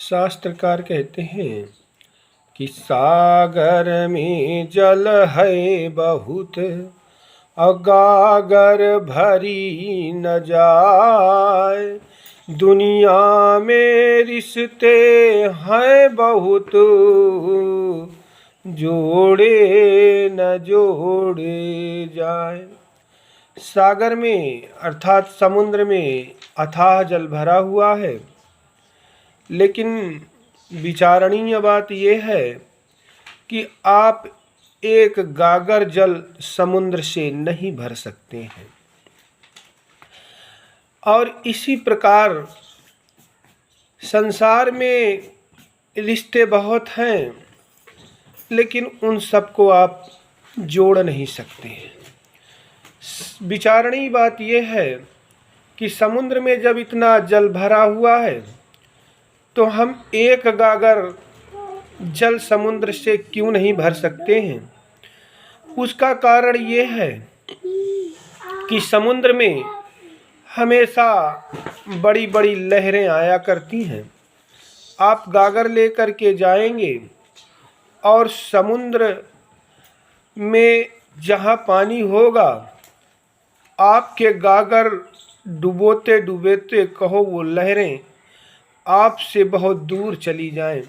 शास्त्रकार कहते हैं कि सागर में जल है बहुत, अगागर भरी न जाए। दुनिया में रिश्ते हैं बहुत, जोड़े न जोड़े जाए। सागर में अर्थात समुद्र में अथाह जल भरा हुआ है, लेकिन विचारणीय बात यह है कि आप एक गागर जल समुद्र से नहीं भर सकते हैं। और इसी प्रकार संसार में रिश्ते बहुत हैं, लेकिन उन सबको आप जोड़ नहीं सकते हैं। विचारणीय बात यह है कि समुद्र में जब इतना जल भरा हुआ है, तो हम एक गागर जल समुद्र से क्यों नहीं भर सकते हैं। उसका कारण ये है कि समुद्र में हमेशा बड़ी बड़ी लहरें आया करती हैं। आप गागर लेकर के जाएंगे और समुद्र में जहाँ पानी होगा, आपके गागर डुबोते डुबोते कहो वो लहरें आपसे बहुत दूर चली जाएं।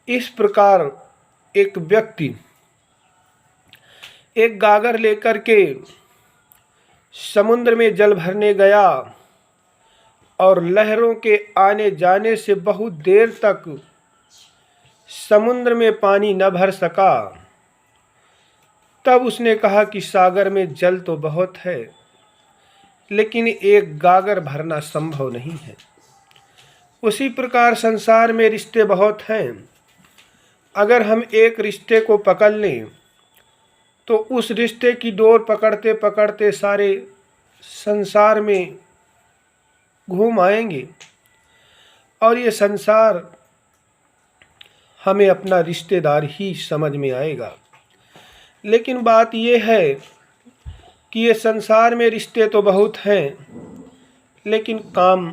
इस प्रकार एक व्यक्ति एक गागर लेकर के समुद्र में जल भरने गया और लहरों के आने जाने से बहुत देर तक समुद्र में पानी न भर सका। तब उसने कहा कि सागर में जल तो बहुत है, लेकिन एक गागर भरना संभव नहीं है। उसी प्रकार संसार में रिश्ते बहुत हैं। अगर हम एक रिश्ते को पकड़ लें तो उस रिश्ते की डोर पकड़ते पकड़ते सारे संसार में घूम आएंगे और ये संसार हमें अपना रिश्तेदार ही समझ में आएगा। लेकिन बात यह है कि ये संसार में रिश्ते तो बहुत हैं, लेकिन काम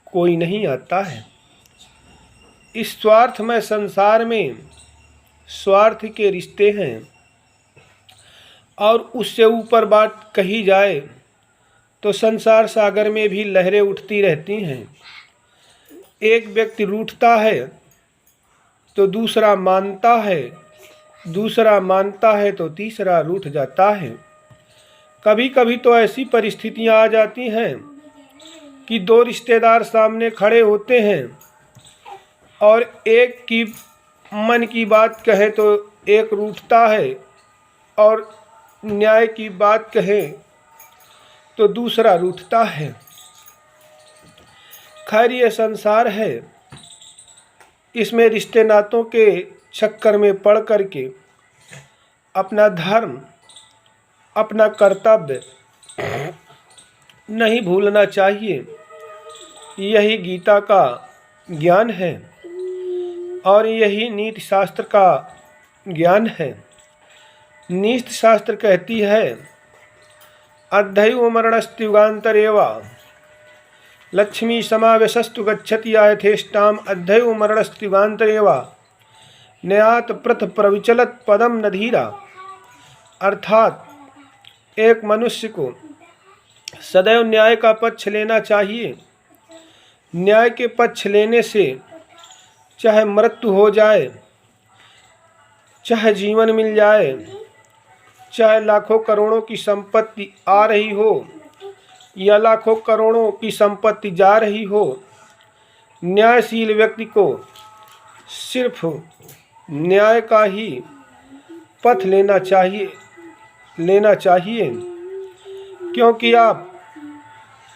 कोई नहीं आता है। इस स्वार्थमय संसार में स्वार्थ के रिश्ते हैं, और उससे ऊपर बात कही जाए तो संसार सागर में भी लहरें उठती रहती हैं। एक व्यक्ति रूठता है तो दूसरा मानता है, दूसरा मानता है तो तीसरा रूठ जाता है। कभी कभी तो ऐसी परिस्थितियां आ जाती हैं कि दो रिश्तेदार सामने खड़े होते हैं और एक की मन की बात कहे तो एक रूठता है, और न्याय की बात कहें तो दूसरा रूठता है। खैर ये संसार है, इसमें रिश्ते नातों के चक्कर में पड़ करके अपना धर्म, अपना कर्तव्य नहीं भूलना चाहिए। यही गीता का ज्ञान है और यही नीति शास्त्र का ज्ञान है। नीति शास्त्र कहती है, अद्यैव मरणस्त्युगान्तरेव लक्ष्मी समावेशस्तु गच्छति यथेष्टाम। अद्यैव मरणस्त्युगान्तरेव न्यात प्रथ प्रविचलत पदम नधीरा। अर्थात एक मनुष्य को सदैव न्याय का पक्ष लेना चाहिए। न्याय के पक्ष लेने से चाहे मृत्यु हो जाए, चाहे जीवन मिल जाए, चाहे लाखों करोड़ों की संपत्ति आ रही हो या लाखों करोड़ों की संपत्ति जा रही हो, न्यायशील व्यक्ति को सिर्फ न्याय का ही पथ लेना चाहिए। क्योंकि आप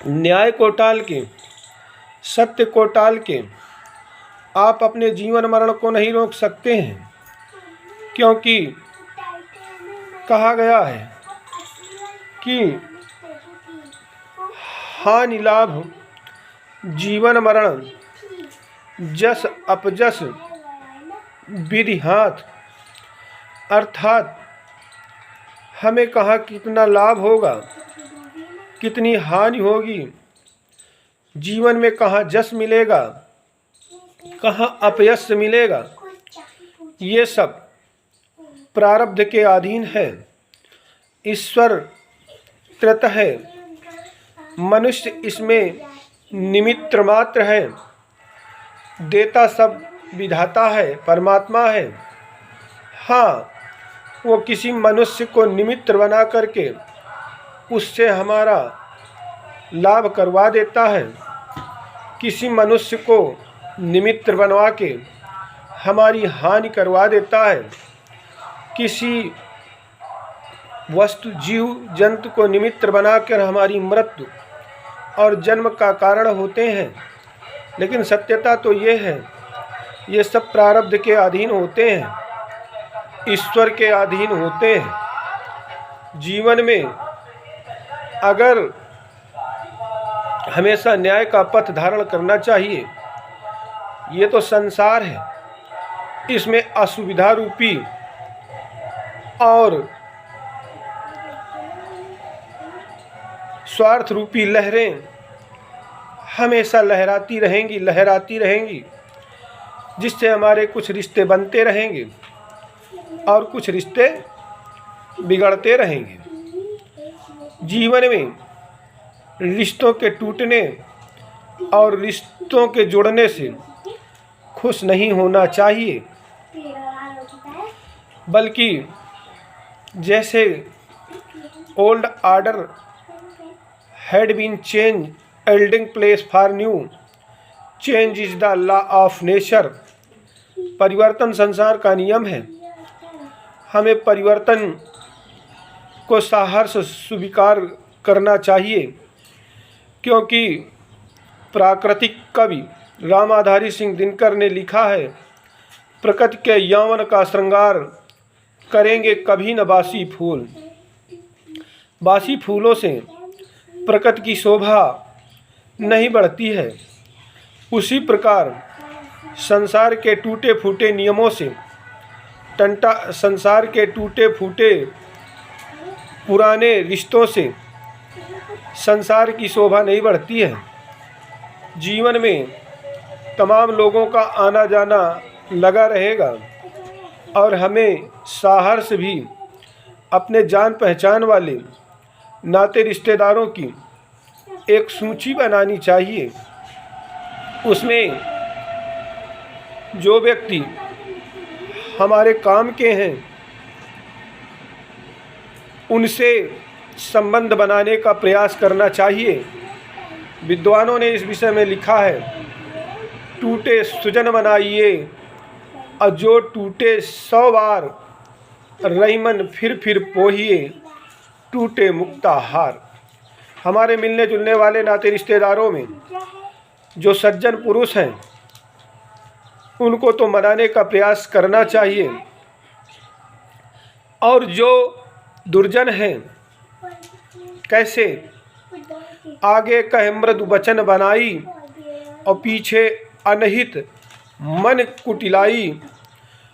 न्याय को टाल के, सत्य को टाल के आप अपने जीवन मरण को नहीं रोक सकते हैं। क्योंकि कहा गया है कि हानि लाभ जीवन मरण जस अपजस विधि हाथ। अर्थात हमें कहाँ कितना लाभ होगा, कितनी हानि होगी, जीवन में कहाँ जस मिलेगा, कहाँ अपयश मिलेगा, ये सब प्रारब्ध के अधीन है। ईश्वर कृत है, मनुष्य इसमें निमित्त मात्र है। देता सब विधाता है, परमात्मा है। हाँ, वो किसी मनुष्य को निमित्त बना करके उससे हमारा लाभ करवा देता है, किसी मनुष्य को निमित्त बनवा के हमारी हानि करवा देता है, किसी वस्तु जीव जंतु को निमित्त बनाकर हमारी मृत्यु और जन्म का कारण होते हैं। लेकिन सत्यता तो ये है, ये सब प्रारब्ध के अधीन होते हैं, ईश्वर के अधीन होते हैं। जीवन में अगर हमेशा न्याय का पथ धारण करना चाहिए, ये तो संसार है, इसमें असुविधा रूपी और स्वार्थ रूपी लहरें हमेशा लहराती रहेंगी, जिससे हमारे कुछ रिश्ते बनते रहेंगे और कुछ रिश्ते बिगड़ते रहेंगे। जीवन में रिश्तों के टूटने और रिश्तों के जुड़ने से खुश नहीं होना चाहिए, बल्कि जैसे old order had been changed, holding place for new. Change is the law of nature. परिवर्तन संसार का नियम है। हमें परिवर्तन को साहस स्वीकार करना चाहिए, क्योंकि प्राकृतिक कवि रामाधारी सिंह दिनकर ने लिखा है, प्रकृति के यौवन का श्रृंगार करेंगे कभी न बासी फूल। बासी फूलों से प्रकृति की शोभा नहीं बढ़ती है। उसी प्रकार संसार के टूटे फूटे नियमों से, संसार के टूटे फूटे पुराने रिश्तों से संसार की शोभा नहीं बढ़ती है। जीवन में तमाम लोगों का आना जाना लगा रहेगा और हमें साहस भी अपने जान पहचान वाले नाते रिश्तेदारों की एक सूची बनानी चाहिए। उसमें जो व्यक्ति हमारे काम के हैं उनसे संबंध बनाने का प्रयास करना चाहिए। विद्वानों ने इस विषय में लिखा है, टूटे सुजन बनाइए और जो टूटे 100 बार, रहीमन फिर पोहिए टूटे मुक्ता हार। हमारे मिलने जुलने वाले नाते रिश्तेदारों में जो सज्जन पुरुष हैं उनको तो मनाने का प्रयास करना चाहिए, और जो दुर्जन हैं कैसे, आगे कह मृदु वचन बनाई और पीछे अनहित मन कुटिलाई,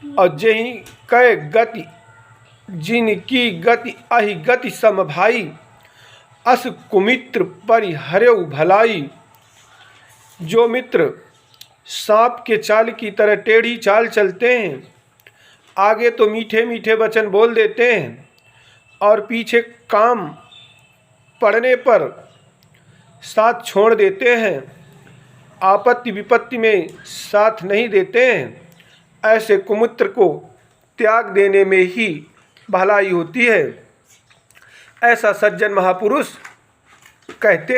और जहीं कह गति जिनकी गति अहि गति सम भाई, अस कुमित्र परिहर्यु भलाई। जो मित्र सांप के चाल की तरह टेढ़ी चाल चलते हैं, आगे तो मीठे मीठे वचन बोल देते हैं और पीछे काम पड़ने पर साथ छोड़ देते हैं, आपत्ति विपत्ति में साथ नहीं देते हैं, ऐसे कुमित्र को त्याग देने में ही भलाई होती है, ऐसा सज्जन महापुरुष कहते हैं।